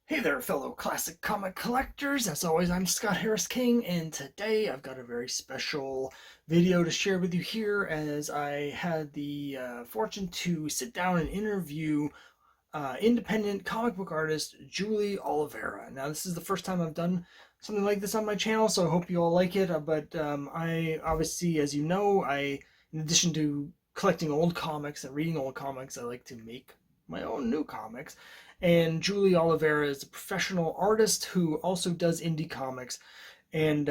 Hey there, fellow classic comic collectors. As always, I'm Scott Harris King, and today I've got a very special video to share with you here as I had the fortune to sit down and interview independent comic book artist Julie Oliveira. Now, this is the first time I've done something like this on my channel, so I hope you all like it. But I obviously, as you know, in addition to collecting old comics and reading old comics, I like to make my own new comics. And Julie Oliveira is a professional artist who also does indie comics. And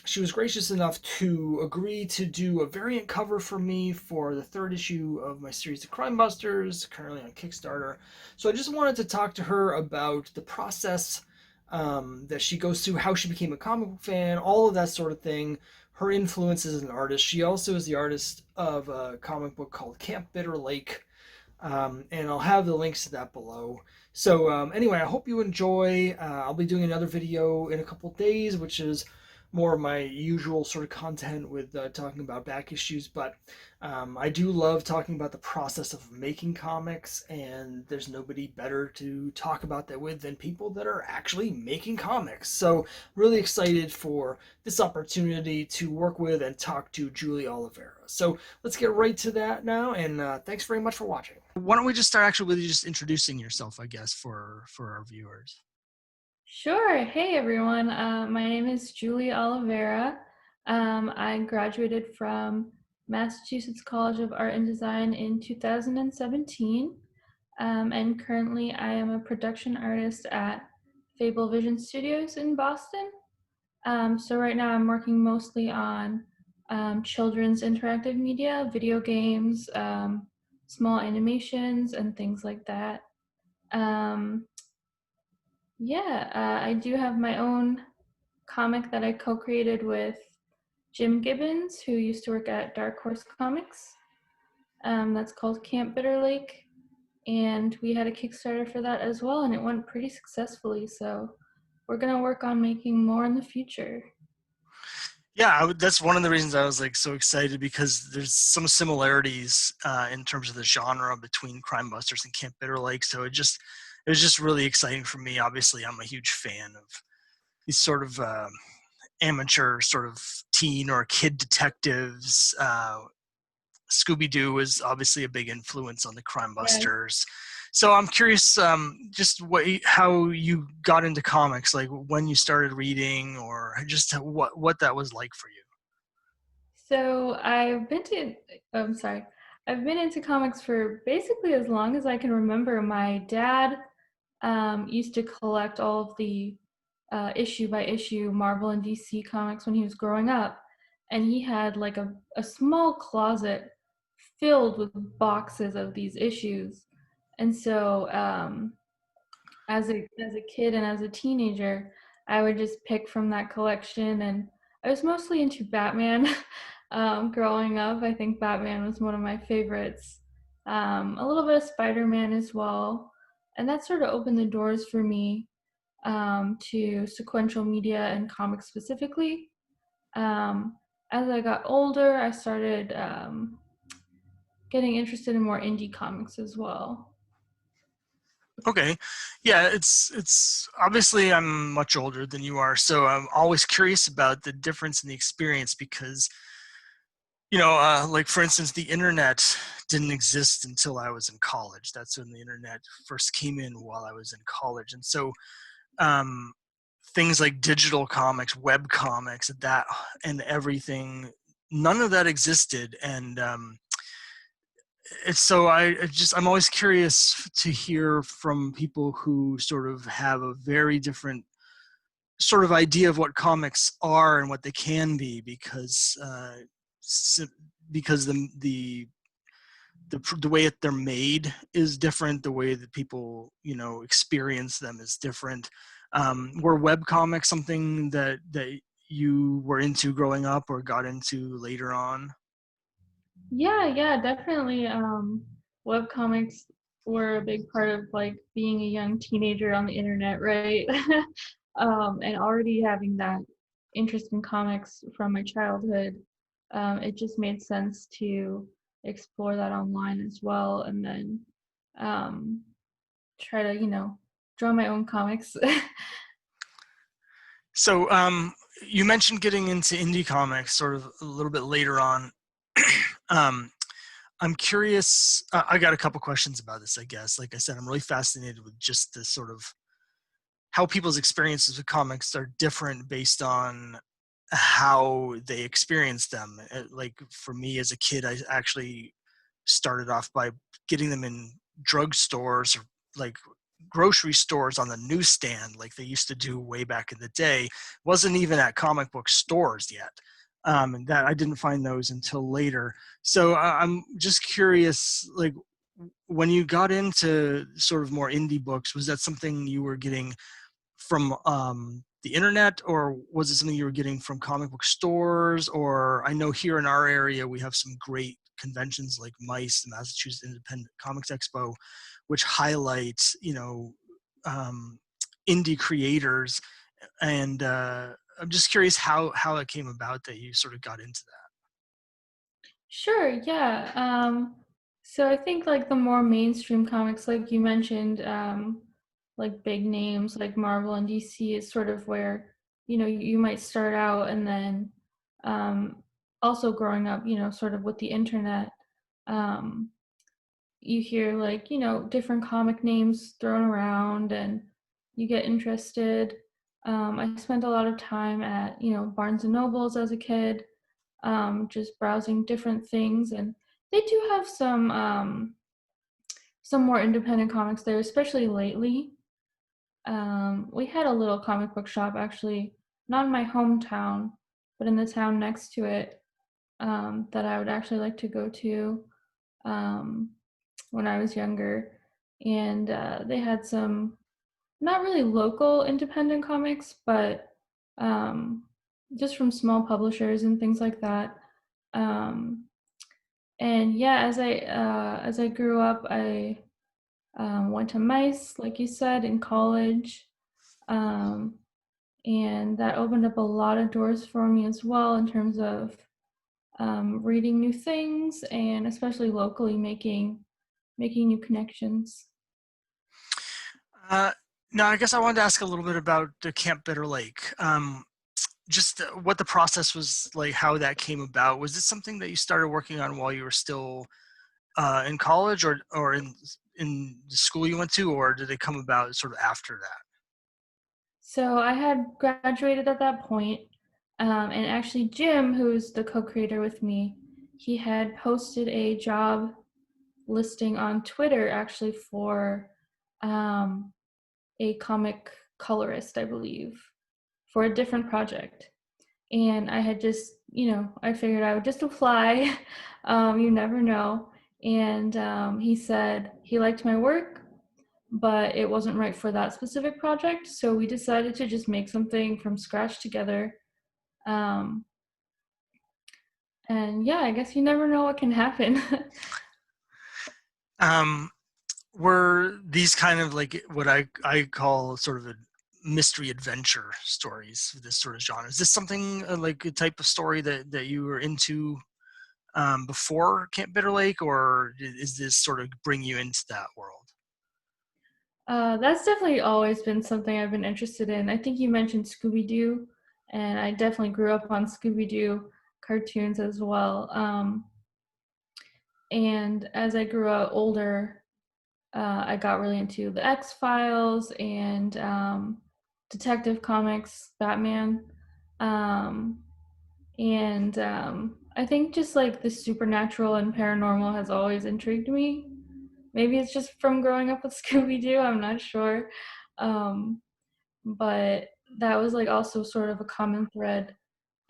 she was gracious enough to agree to do a variant cover for me for the third issue of my series, The Crimebusters, currently on Kickstarter. So I just wanted to talk to her about the process that she goes through, how she became a comic book fan, all of that sort of thing. Her influence as an artist. She also is the artist of a comic book called Camp Bitter Lake, and I'll have the links to that below. So anyway, I hope you enjoy. I'll be doing another video in a couple days, which is more of my usual sort of content with talking about back issues. But I do love talking about the process of making comics, and there's nobody better to talk about that with than people that are actually making comics. So really excited for this opportunity to work with and talk to Julie Oliveira. So let's get right to that now, and thanks very much for watching. Why don't we just start actually with you just introducing yourself, I guess, for our viewers. Sure. Hey, everyone. My name is Julie Oliveira. I graduated from Massachusetts College of Art and Design in 2017. And currently I am a production artist at Fable Vision Studios in Boston. So right now I'm working mostly on children's interactive media, video games, small animations, and things like that. Um, yeah, I do have my own comic that I co-created with Jim Gibbons, who used to work at Dark Horse Comics. That's called Camp Bitter Lake, and we had a Kickstarter for that as well, and it went pretty successfully. So we're gonna work on making more in the future. Yeah, that's one of the reasons I was like so excited, because there's some similarities in terms of the genre between Crimebusters and Camp Bitter Lake. So it was just really exciting for me. Obviously, I'm a huge fan of these sort of amateur sort of teen or kid detectives. Scooby-Doo was obviously a big influence on the Crime Yeah. Busters. So I'm curious, just how you got into comics, like when you started reading, or just what that was like for you. So I'm sorry, I've been into comics for basically as long as I can remember. My dad used to collect all of the issue by issue Marvel and DC comics when he was growing up, and he had like a small closet filled with boxes of these issues. And so as a kid and as a teenager, I would just pick from that collection, and I was mostly into Batman. Growing up, I think Batman was one of my favorites. A little bit of Spider-Man as well, and that sort of opened the doors for me to sequential media and comics specifically. Um, as I got older, I started getting interested in more indie comics as well. Okay, yeah, it's obviously I'm much older than you are, so I'm always curious about the difference in the experience, because like for instance, the internet didn't exist until I was in college. That's when the internet first came in, while I was in college, and so um, things like digital comics, web comics, that and everything, none of that existed. And it's so I'm always curious to hear from people who sort of have a very different sort of idea of what comics are and what they can be, because because the way that they're made is different. The way that people experience them is different. Were web comics something that you were into growing up or got into later on? Yeah, definitely. Web comics were a big part of like being a young teenager on the internet, right? And already having that interest in comics from my childhood, it just made sense to explore that online as well, and then um, try to, draw my own comics. So you mentioned getting into indie comics sort of a little bit later on. um, I'm curious. I got a couple questions about this, I guess. Like I said, I'm really fascinated with just this sort of how people's experiences with comics are different based on how they experience them. Like for me as a kid, I actually started off by getting them in drugstores or like grocery stores on the newsstand like they used to do way back in the day. Wasn't even at comic book stores yet. And that I didn't find those until later. So I'm just curious, like when you got into sort of more indie books, was that something you were getting from the internet, or was it something you were getting from comic book stores? Or I know here in our area we have some great conventions like MICE, the Massachusetts Independent Comics Expo, which highlights um, indie creators. And I'm just curious how it came about that you sort of got into that. Sure, yeah. So I think like the more mainstream comics, like you mentioned, like big names like Marvel and DC is sort of where, you might start out, and then also growing up, sort of with the internet, um, you hear like, different comic names thrown around and you get interested. I spent a lot of time at, Barnes and Nobles as a kid, just browsing different things, and they do have some more independent comics there, especially lately. We had a little comic book shop actually, not in my hometown, but in the town next to it, that I would actually like to go to um, when I was younger. And they had some not really local independent comics, but um, just from small publishers and things like that. Um, and yeah, as I grew up, I went to MICE, like you said, in college, um, and that opened up a lot of doors for me as well in terms of reading new things, and especially locally making new connections. Uh, Now, I guess I wanted to ask a little bit about the Camp Bitter Lake. Just what the process was like, how that came about. Was this something that you started working on while you were still in college, or in the school you went to, or did it come about sort of after that? So I had graduated at that point, and actually Jim, who's the co-creator with me, he had posted a job listing on Twitter actually for um, a comic colorist, I believe, for a different project. And I had just, I figured I would just apply. You never know. And he said he liked my work, but it wasn't right for that specific project. So we decided to just make something from scratch together. Um, and yeah, I guess you never know what can happen. Um, were these kind of like what I call sort of a mystery adventure stories, this sort of genre? Is this something like a type of story that you were into before Camp Bitter Lake, or is this sort of bring you into that world? That's definitely always been something I've been interested in. I think you mentioned Scooby Doo, and I definitely grew up on Scooby Doo cartoons as well. And as I grew up older, I got really into the X Files and Detective Comics, Batman. Um, and I think just like the supernatural and paranormal has always intrigued me. Maybe it's just from growing up with Scooby Doo, I'm not sure. Um, but that was like also sort of a common thread,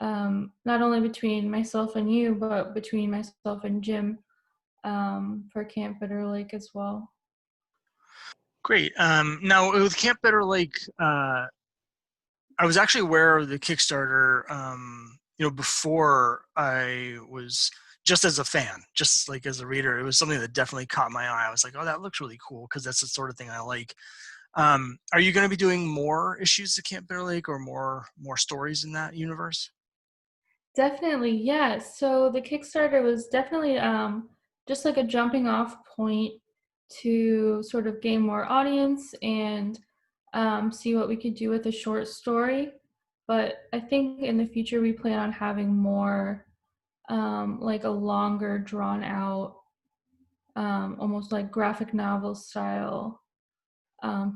not only between myself and you, but between myself and Jim, for Camp Bitter Lake as well. Great. Now with Camp Bitter Lake, I was actually aware of the Kickstarter, before I was just as a fan, just like as a reader. It was something that definitely caught my eye. I was like, oh, that looks really cool because that's the sort of thing I like. Are you going to be doing more issues of Camp Bitter Lake, or more stories in that universe? Definitely, yeah. So the Kickstarter was definitely just like a jumping off point to sort of gain more audience and see what we could do with a short story. But I think in the future we plan on having more like a longer, drawn out, almost like graphic novel style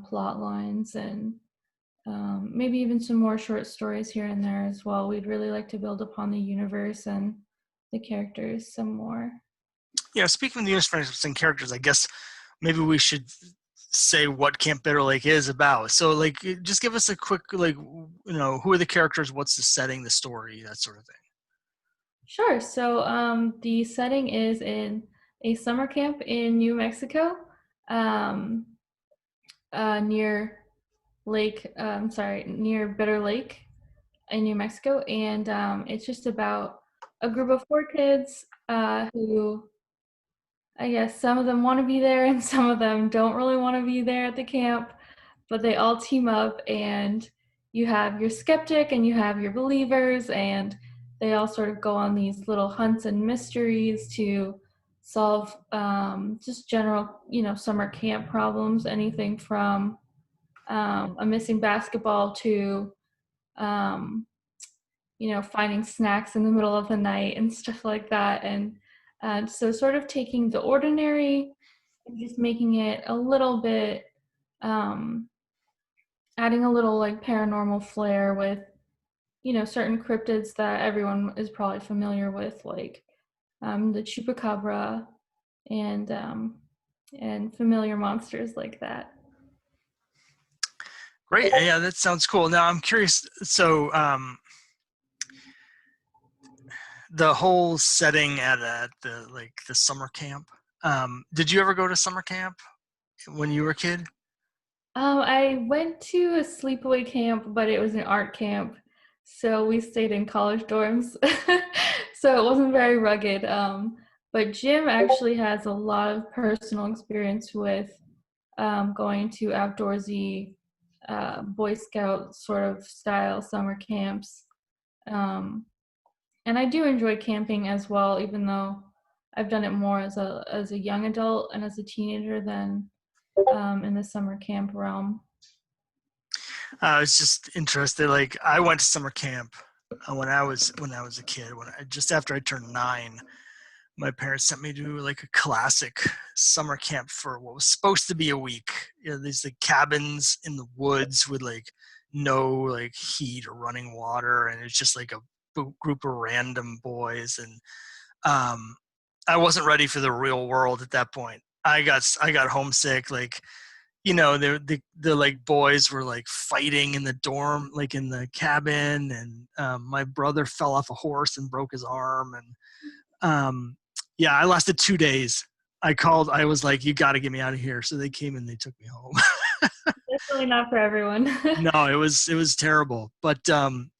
plot lines, and maybe even some more short stories here and there as well. We'd really like to build upon the universe and the characters some more. Yeah, speaking of the universe and characters, I guess maybe we should say what Camp Bitter Lake is about. So, like, just give us a quick, like, who are the characters, what's the setting, the story, that sort of thing. Sure. So the setting is in a summer camp in New Mexico, um, near near Bitter Lake in New Mexico, and it's just about a group of four kids who, I guess, some of them want to be there and some of them don't really want to be there at the camp, but they all team up, and you have your skeptic and you have your believers, and they all sort of go on these little hunts and mysteries to solve just general, summer camp problems, anything from a missing basketball to um, finding snacks in the middle of the night and stuff like that. And so sort of taking the ordinary and just making it a little bit, um, adding a little like paranormal flair with, certain cryptids that everyone is probably familiar with, like the chupacabra and familiar monsters like that. Great. Yeah, that sounds cool. Now I'm curious. So, the whole setting at the summer camp. Did you ever go to summer camp when you were a kid? I went to a sleepaway camp, but it was an art camp, so we stayed in college dorms, so it wasn't very rugged. But Jim actually has a lot of personal experience with going to outdoorsy Boy Scout sort of style summer camps. Um, and I do enjoy camping as well, even though I've done it more as a young adult and as a teenager than in the summer camp realm. I was just interested. Like, I went to summer camp when I was a kid. Just after I turned 9, my parents sent me to like a classic summer camp for what was supposed to be a week. These like cabins in the woods with like no like heat or running water, and it's just like a group of random boys. And um, I wasn't ready for the real world at that point. I got homesick. Like, the like boys were like fighting in the dorm, like in the cabin, and my brother fell off a horse and broke his arm. And yeah, I lasted 2 days. I was like, you got to get me out of here. So they came and they took me home. Definitely not for everyone. No, it was terrible. But um,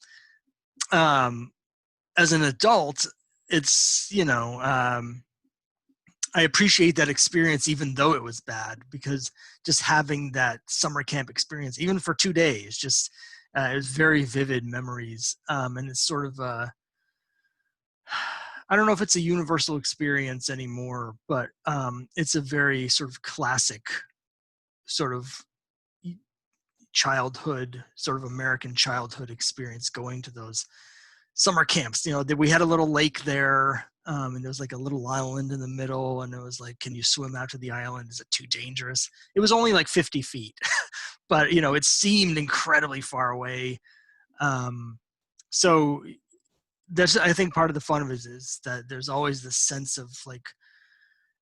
as an adult, it's, I appreciate that experience, even though it was bad, because just having that summer camp experience, even for 2 days, just it was very vivid memories. And it's sort of I don't know if it's a universal experience anymore, but it's a very sort of classic sort of childhood, sort of American childhood experience going to those summer camps. We had a little lake there, and there was like a little island in the middle, and it was like, can you swim out to the island? Is it too dangerous? It was only like 50 feet, but it seemed incredibly far away. So that's, I think, part of the fun of it is that there's always this sense of like,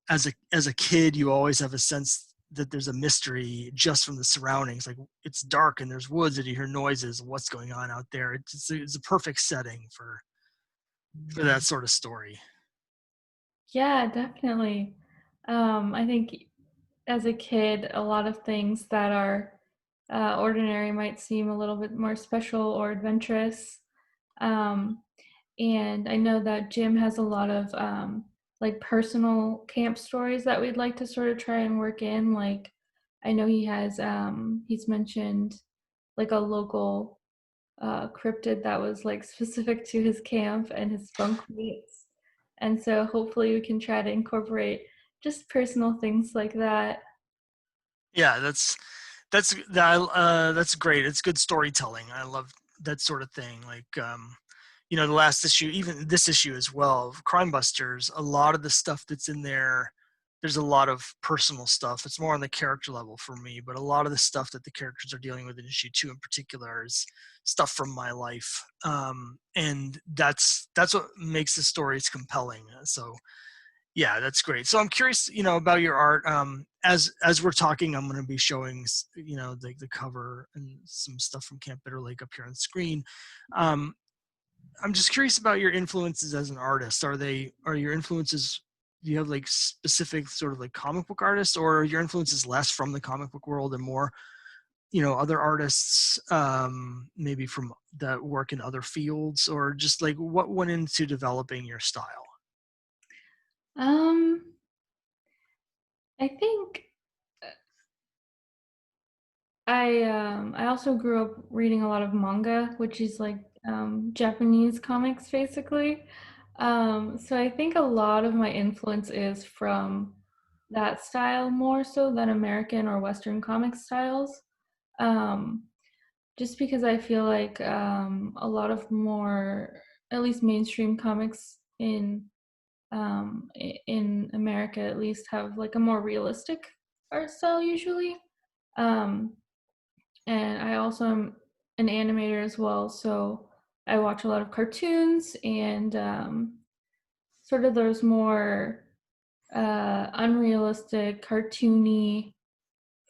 as a kid, you always have a sense that there's a mystery just from the surroundings. Like, it's dark and there's woods and you hear noises. What's going on out there? It's a perfect setting for that sort of story. Yeah, definitely. I think as a kid, a lot of things that are ordinary might seem a little bit more special or adventurous. Um, and I know that Jim has a lot of like personal camp stories that we'd like to sort of try and work in. Like, I know he's mentioned like a local cryptid that was like specific to his camp and his bunkmates. And so hopefully we can try to incorporate just personal things like that. Yeah, That's great. It's good storytelling. I love that sort of thing. Like the last issue, even this issue as well, Crimebusters. A lot of the stuff that's in there, there's a lot of personal stuff. It's more on the character level for me, but a lot of the stuff that the characters are dealing with in issue 2 in particular is stuff from my life, and that's what makes the stories compelling. So yeah, that's great. So I'm curious, about your art. As we're talking, I'm going to be showing, the cover and some stuff from Camp Bitter Lake up here on the screen. Um, I'm just curious about your influences as an artist. Are your influences? Do you have like specific sort of like comic book artists, or are your influences less from the comic book world and more, other artists, maybe from that work in other fields, or just like what went into developing your style? Um, I think I also grew up reading a lot of manga, which is like Japanese comics basically. So I think a lot of my influence is from that style more so than American or Western comic styles. Um, just because I feel like a lot of more, at least mainstream comics in America at least have like a more realistic art style usually. Um, and I also am an animator as well, so I watch a lot of cartoons and sort of those more unrealistic, cartoony,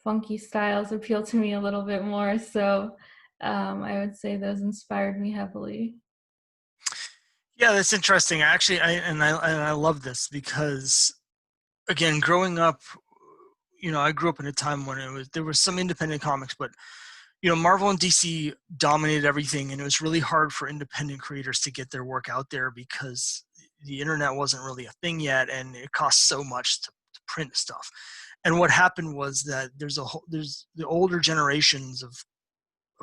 funky styles appeal to me a little bit more. So I would say those inspired me heavily. Yeah, that's interesting. Actually, I love this because, again, growing up, I grew up in a time when there was some independent comics, but Marvel and DC dominated everything, and it was really hard for independent creators to get their work out there because the internet wasn't really a thing yet, and it cost so much to print stuff. And what happened was that there's the older generations of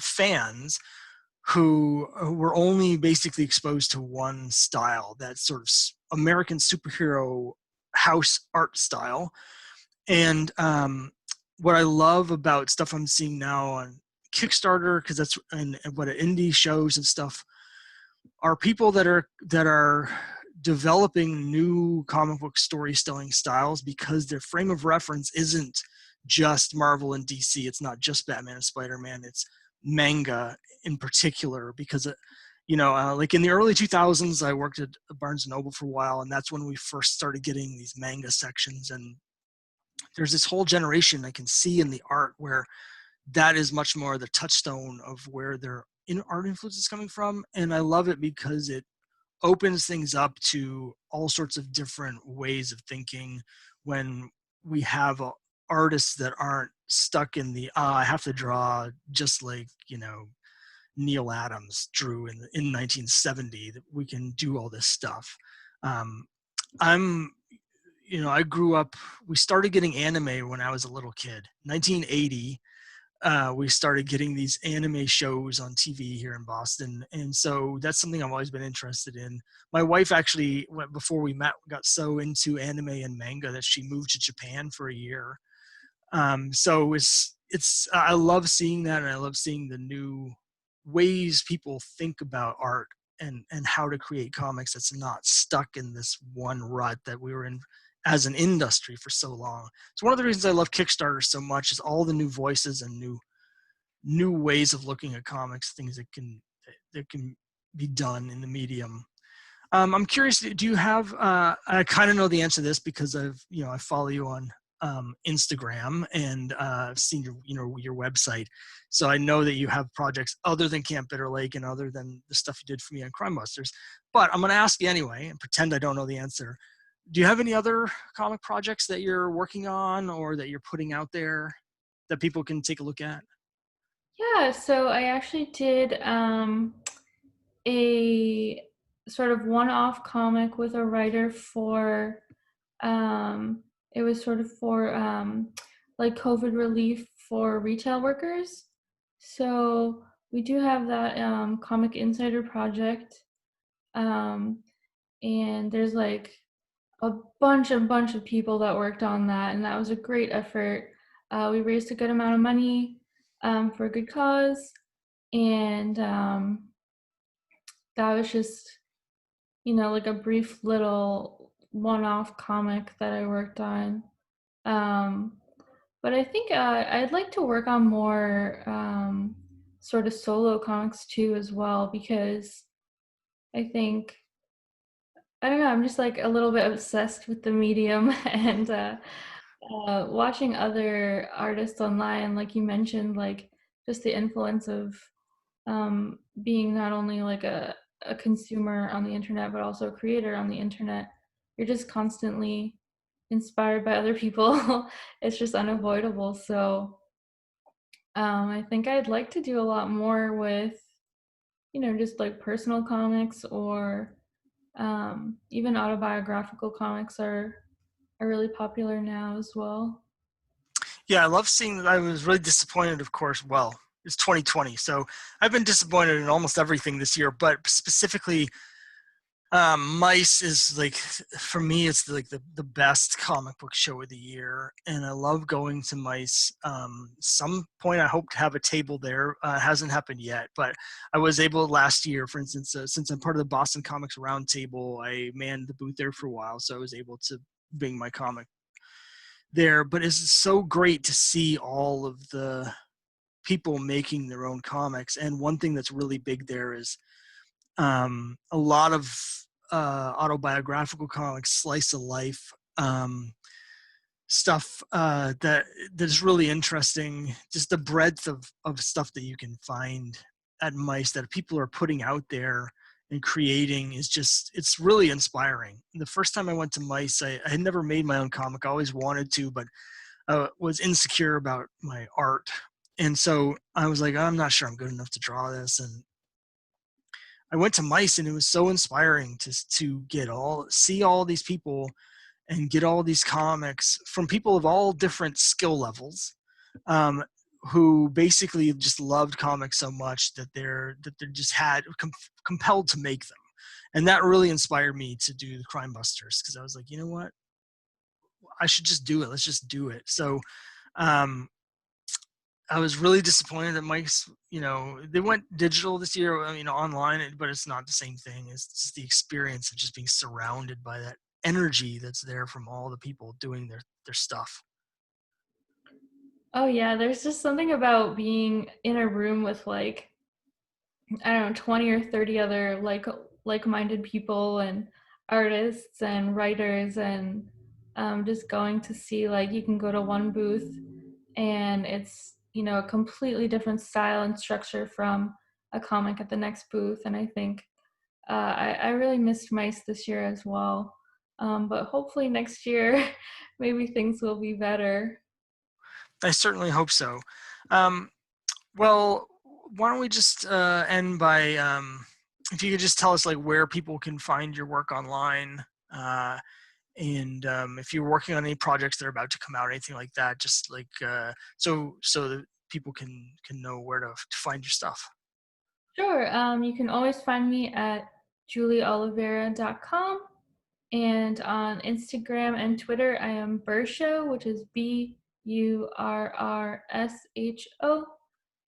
fans who were only basically exposed to one style, that sort of American superhero house art style. And what I love about stuff I'm seeing now on Kickstarter, because that's and what indie shows and stuff, are people that are developing new comic book storytelling styles because their frame of reference isn't just Marvel and DC. It's not just Batman and Spider-Man. It's manga in particular because like in the early 2000s, I worked at Barnes and Noble for a while, and that's when we first started getting these manga sections. And there's this whole generation I can see in the art where that is much more the touchstone of where their art influence is coming from. And I love it because it opens things up to all sorts of different ways of thinking when we have artists that aren't stuck in the I have to draw just like Neil Adams drew in 1970, that we can do all this stuff. um, I'm I grew up, we started getting anime when I was a little kid, 1980. We started getting these anime shows on TV here in Boston. And so that's something I've always been interested in. My wife actually, before we met, got so into anime and manga that she moved to Japan for a year. So I love seeing that, and I love seeing the new ways people think about art and how to create comics that's not stuck in this one rut that we were in as an industry for so long. So one of the reasons I love Kickstarter so much is all the new voices and new ways of looking at comics, things that can be done in the medium. I'm curious, do you have, I kind of know the answer to this because I follow you on Instagram, and I've seen your website. So I know that you have projects other than Camp Bitter Lake and other than the stuff you did for me on Crimebusters. But I'm going to ask you anyway and pretend I don't know the answer. Do you have any other comic projects that you're working on or that you're putting out there that people can take a look at? Yeah, so I actually did a sort of one-off comic with a writer for it was sort of for like COVID relief for retail workers. So we do have that comic insider project, um, and there's like a bunch of people that worked on that, and that was a great effort. We raised a good amount of money. for a good cause. And that was just, like a brief little one-off comic that I worked on. Um, but I think I'd like to work on more sort of solo comics too, as well, because I think I don't know. I'm just like a little bit obsessed with the medium and watching other artists online, like you mentioned, like just the influence of being not only like a consumer on the internet, but also a creator on the internet. You're just constantly inspired by other people. It's just unavoidable. So I think I'd like to do a lot more with, just like personal comics or even autobiographical comics are really popular now as well. Yeah, I love seeing that. I was really disappointed, of course. Well, it's 2020, so I've been disappointed in almost everything this year, but specifically, Mice is like, for me, it's like the best comic book show of the year, and I love going to Mice. Some point, I hope to have a table there. Hasn't happened yet, but I was able last year, for instance, since I'm part of the Boston Comics Roundtable, I manned the booth there for a while, so I was able to bring my comic there. But it's so great to see all of the people making their own comics, and one thing that's really big there is a lot of autobiographical comics, slice of life stuff that is really interesting. Just the breadth of stuff that you can find at Mice that people are putting out there and creating is just, it's really inspiring. The first time I went to Mice, I had never made my own comic. I always wanted to, but was insecure about my art. And so I was like, I'm not sure I'm good enough to draw this. And I went to Mice, and it was so inspiring to see all these people and get all these comics from people of all different skill levels, um, who basically just loved comics so much that they're just compelled to make them, and that really inspired me to do the Crimebusters, because I was like, you know what, I should just do it. Let's just do it. So um, I was really disappointed that Mike's, they went digital this year, online, but it's not the same thing. It's just the experience of just being surrounded by that energy that's there from all the people doing their stuff. Oh yeah, there's just something about being in a room with like, I don't know, 20 or 30 other like-minded people and artists and writers, and just going to see, like, you can go to one booth and it's, a completely different style and structure from a comic at the next booth. And I think I really missed mice this year as well. But hopefully next year, maybe things will be better. I certainly hope so. Um, well, why don't we just end by, if you could just tell us like where people can find your work online, and if you're working on any projects that are about to come out, anything like that, just like so that people can know where to find your stuff. Sure. You can always find me at julieolivera.com, and on Instagram and Twitter, I am Burshow, which is Burrsho.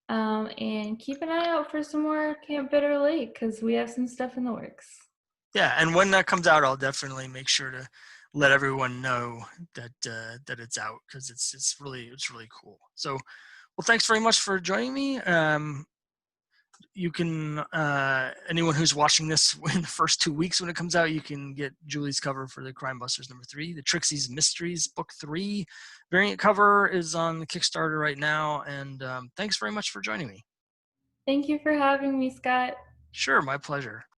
And keep an eye out for some more Camp Bitter Lake because we have some stuff in the works. Yeah, and when that comes out, I'll definitely make sure to let everyone know that it's out, because it's really cool. So, well, thanks very much for joining me. You can, anyone who's watching this in the first 2 weeks when it comes out, you can get Julie's cover for the Crimebusters #3. The Trixie's Mysteries Book 3 variant cover is on the Kickstarter right now. And thanks very much for joining me. Thank you for having me, Scott. Sure, my pleasure.